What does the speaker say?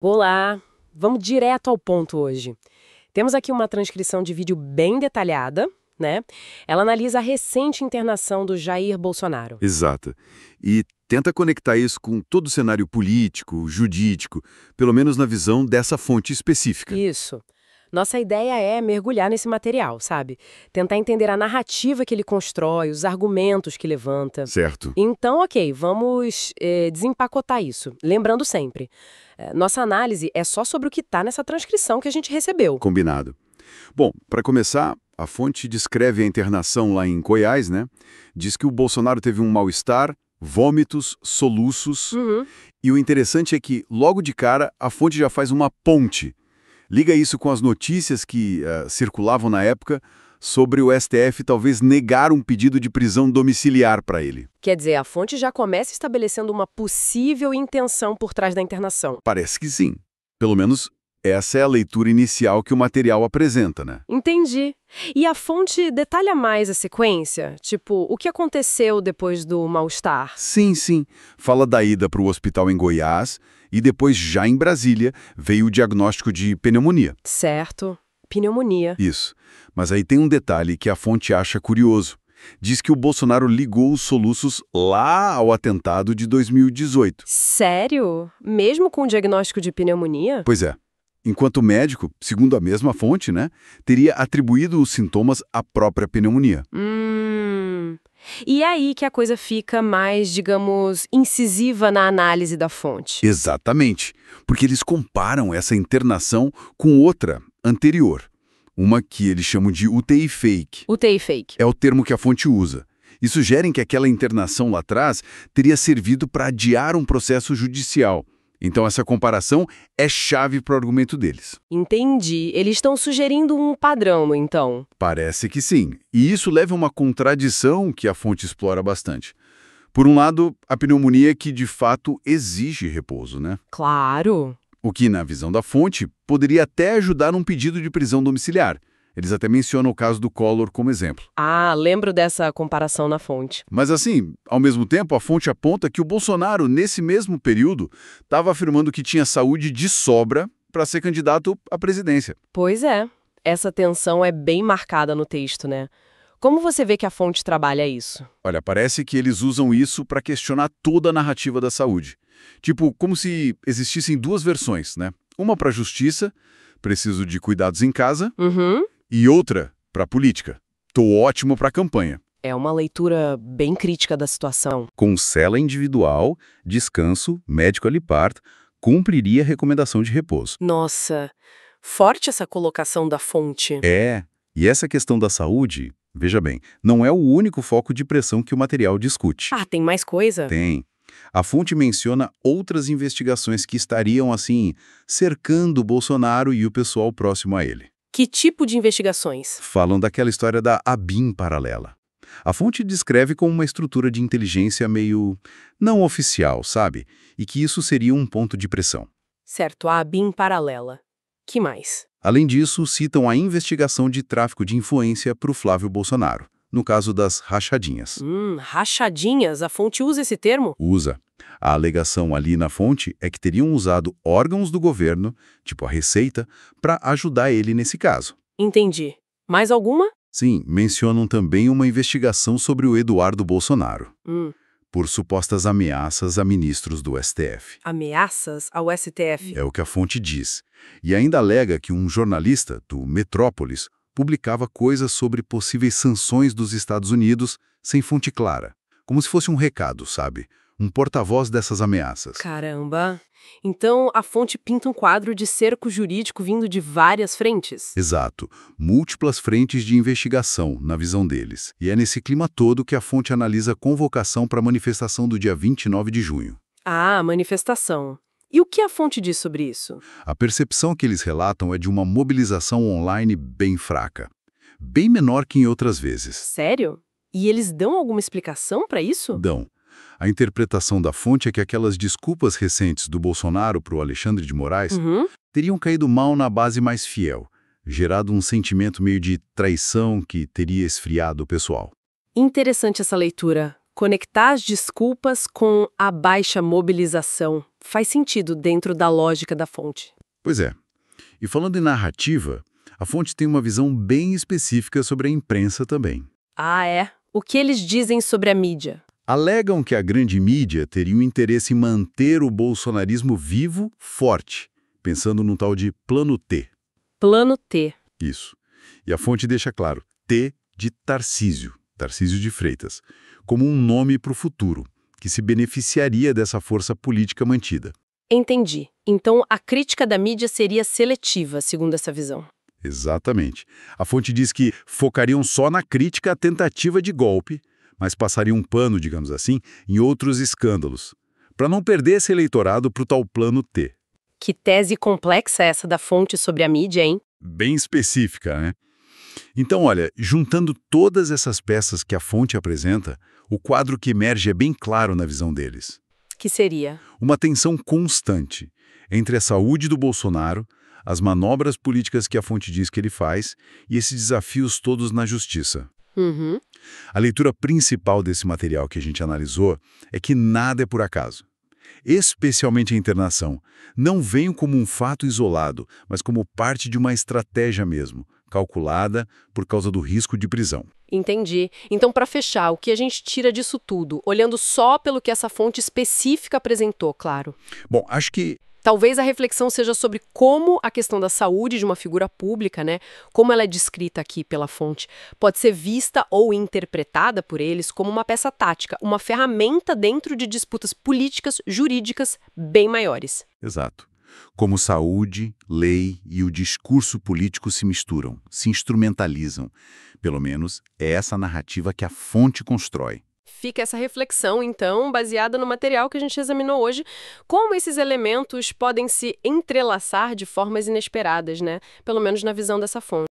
Olá, vamos direto ao ponto hoje. Temos aqui uma transcrição de vídeo bem detalhada, né? Ela analisa a recente internação do Jair Bolsonaro. Exata. E tenta conectar isso com todo o cenário político, jurídico, pelo menos na visão dessa fonte específica. Isso. Nossa ideia é mergulhar nesse material, sabe? Tentar entender a narrativa que ele constrói, os argumentos que levanta. Certo. Então, ok, vamos desempacotar isso. Lembrando sempre, nossa análise é só sobre o que está nessa transcrição que a gente recebeu. Combinado. Bom, para começar, a fonte descreve a internação lá em Goiás, né? Diz que o Bolsonaro teve um mal-estar, vômitos, soluços. E o interessante é que, logo de cara, a fonte já faz uma ponte. Liga isso com as notícias que circulavam na época sobre o STF talvez negar um pedido de prisão domiciliar para ele. Quer dizer, a fonte já começa estabelecendo uma possível intenção por trás da internação. Parece que sim. Pelo menos essa é a leitura inicial que o material apresenta, né? Entendi. E a fonte detalha mais a sequência? Tipo, o que aconteceu depois do mal-estar? Sim, sim. Fala da ida para o hospital em Goiás e depois, já em Brasília, veio o diagnóstico de pneumonia. Certo. Pneumonia. Isso. Mas aí tem um detalhe que a fonte acha curioso. Diz que o Bolsonaro ligou os soluços lá ao atentado de 2018. Sério? Mesmo com o diagnóstico de pneumonia? Pois é. Enquanto médico, segundo a mesma fonte, né, teria atribuído os sintomas à própria pneumonia. E é aí que a coisa fica mais, digamos, incisiva na análise da fonte. Exatamente, porque eles comparam essa internação com outra, anterior. Uma que eles chamam de UTI fake. UTI fake. É o termo que a fonte usa. E sugerem que aquela internação lá atrás teria servido para adiar um processo judicial. Então essa comparação é chave para o argumento deles. Entendi. Eles estão sugerindo um padrão, então. Parece que sim. E isso leva a uma contradição que a fonte explora bastante. Por um lado, a pneumonia que de fato exige repouso, né? Claro. O que, na visão da fonte, poderia até ajudar num pedido de prisão domiciliar. Eles até mencionam o caso do Collor como exemplo. Ah, lembro dessa comparação na fonte. Mas assim, ao mesmo tempo, a fonte aponta que o Bolsonaro, nesse mesmo período, estava afirmando que tinha saúde de sobra para ser candidato à presidência. Pois é. Essa tensão é bem marcada no texto, né? Como você vê que a fonte trabalha isso? Olha, parece que eles usam isso para questionar toda a narrativa da saúde. Tipo, como se existissem duas versões, né? Uma para a justiça, preciso de cuidados em casa, e outra para a política. Tô ótimo para a campanha. É uma leitura bem crítica da situação. Com cela individual, descanso, médico ali parto, cumpriria a recomendação de repouso. Nossa, forte essa colocação da fonte. E essa questão da saúde, veja bem, não é o único foco de pressão que o material discute. Ah, tem mais coisa? Tem. A fonte menciona outras investigações que estariam, assim, cercando o Bolsonaro e o pessoal próximo a ele. Que tipo de investigações? Falam daquela história da ABIN paralela. A fonte descreve como uma estrutura de inteligência meio não oficial, sabe? E que isso seria um ponto de pressão. Certo, a ABIN paralela. Que mais? Além disso, citam a investigação de tráfico de influência para o Flávio Bolsonaro, no caso das rachadinhas. Rachadinhas? A fonte usa esse termo? Usa. A alegação ali na fonte é que teriam usado órgãos do governo, tipo a Receita, para ajudar ele nesse caso. Entendi. Mais alguma? Sim, mencionam também uma investigação sobre o Eduardo Bolsonaro, por supostas ameaças a ministros do STF. Ameaças ao STF? É o que a fonte diz. E ainda alega que um jornalista, do Metrópolis, publicava coisas sobre possíveis sanções dos Estados Unidos sem fonte clara. Como se fosse um recado, sabe? Um porta-voz dessas ameaças. Caramba! Então a fonte pinta um quadro de cerco jurídico vindo de várias frentes? Exato. Múltiplas frentes de investigação, na visão deles. E é nesse clima todo que a fonte analisa a convocação para a manifestação do dia 29 de junho. Ah, manifestação. E o que a fonte diz sobre isso? A percepção que eles relatam é de uma mobilização online bem fraca. Bem menor que em outras vezes. Sério? E eles dão alguma explicação para isso? Dão. A interpretação da fonte é que aquelas desculpas recentes do Bolsonaro para o Alexandre de Moraes teriam caído mal na base mais fiel, gerado um sentimento meio de traição que teria esfriado o pessoal. Interessante essa leitura. Conectar as desculpas com a baixa mobilização faz sentido dentro da lógica da fonte. Pois é. E falando em narrativa, a fonte tem uma visão bem específica sobre a imprensa também. Ah, é? O que eles dizem sobre a mídia? Alegam que a grande mídia teria um interesse em manter o bolsonarismo vivo, forte, pensando num tal de Plano T. Plano T. Isso. E a fonte deixa claro, T de Tarcísio, Tarcísio de Freitas, como um nome para o futuro, que se beneficiaria dessa força política mantida. Entendi. Então, a crítica da mídia seria seletiva, segundo essa visão. Exatamente. A fonte diz que focariam só na crítica à tentativa de golpe, mas passariam um pano, digamos assim, em outros escândalos, para não perder esse eleitorado para o tal Plano T. Que tese complexa essa da fonte sobre a mídia, hein? Bem específica, né? Então, olha, juntando todas essas peças que a fonte apresenta, o quadro que emerge é bem claro na visão deles. Que seria? Uma tensão constante entre a saúde do Bolsonaro, as manobras políticas que a fonte diz que ele faz e esses desafios todos na justiça. Uhum. A leitura principal desse material que a gente analisou é que nada é por acaso. Especialmente a internação, não vem como um fato isolado, mas como parte de uma estratégia mesmo, calculada por causa do risco de prisão. Entendi. Então, para fechar, o que a gente tira disso tudo, olhando só pelo que essa fonte específica apresentou, claro? Bom, acho que Talvez a reflexão seja sobre como a questão da saúde de uma figura pública, né, como ela é descrita aqui pela fonte, pode ser vista ou interpretada por eles como uma peça tática, uma ferramenta dentro de disputas políticas, jurídicas bem maiores. Exato. Como saúde, lei e o discurso político se misturam, se instrumentalizam. Pelo menos é essa a narrativa que a fonte constrói. Fica essa reflexão, então, baseada no material que a gente examinou hoje, como esses elementos podem se entrelaçar de formas inesperadas, né? Pelo menos na visão dessa fonte.